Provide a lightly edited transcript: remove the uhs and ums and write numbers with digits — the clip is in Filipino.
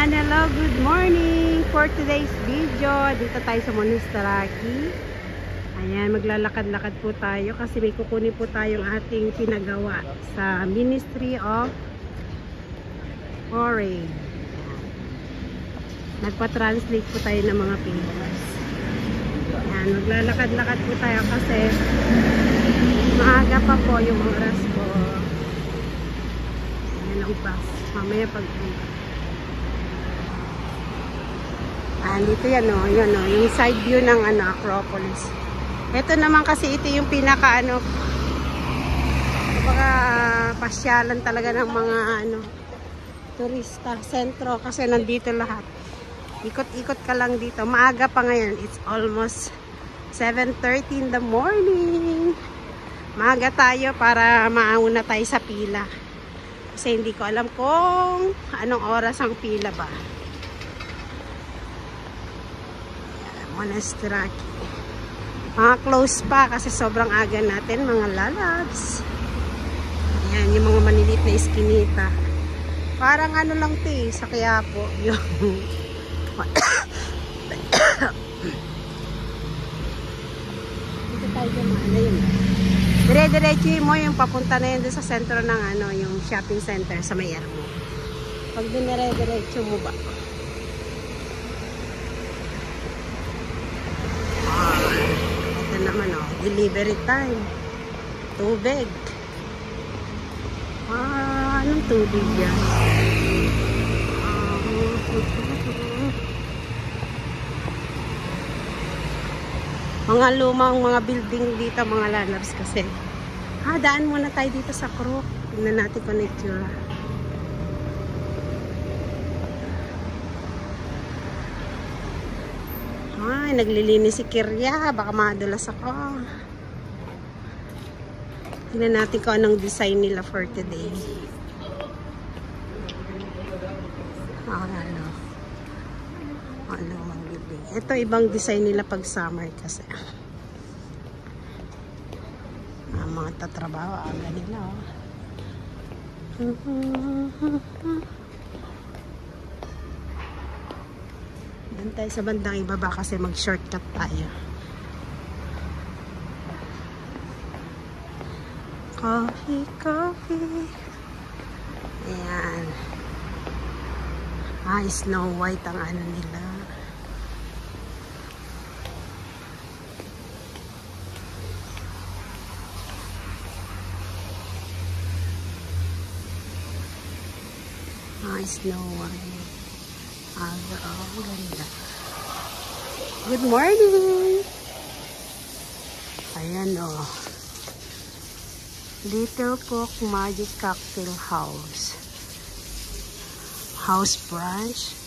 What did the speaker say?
Ayan, hello, good morning. For today's video, dito tayo sa Monastiraki. Ayan, maglalakad-lakad po tayo kasi may kukunin po tayong ating pinagawa sa Ministry of Foreign. Nagpa-translate po tayo ng mga papers. Ayan, maglalakad-lakad po tayo kasi maaga pa po yung oras po. Ayan ang bus. Mamaya pag-punta. Dito yan o, yung side view ng Acropolis. Ito naman kasi ito yung pinaka pasyalan talaga ng mga turista, sentro kasi nandito lahat. Ikot-ikot ka lang dito. Maaga pa ngayon. It's almost 7:30 in the morning. Maaga tayo para mauna tayo sa pila. Kasi hindi ko alam kung anong oras ang pila ba. Monastiraki. Mga close pa kasi sobrang aga natin, mga lalabs. Ayan, yung mga maliliit na iskinita. Parang lang ito sa Quiapo. Yung dito tayo dumana yun. Dire-diretso mo yung papunta na yun sa sentro ng yung shopping center sa Mayarmo. Pag dinire-diretso mo ba? Naman delivery time. Tubig. Anong tubig yan? Mga lumang mga building dito, mga lalabs kasi. Daan muna tayo dito sa Crook. Tingnan natin kung itsura. Naglilinis si Kirya. Baka madulas ako. Tingnan natin kung anong design nila for today. Ito ibang design nila pag summer kasi. Mga tatrabaho. Aga nila. Doon tayo sa bandang ibaba kasi mag-shortcut tayo. Coffee, coffee. Ayan. Snow White ang nila. Snow White. Ganda. Good morning! Ayan Little Cook Magic Cocktail House. House brunch.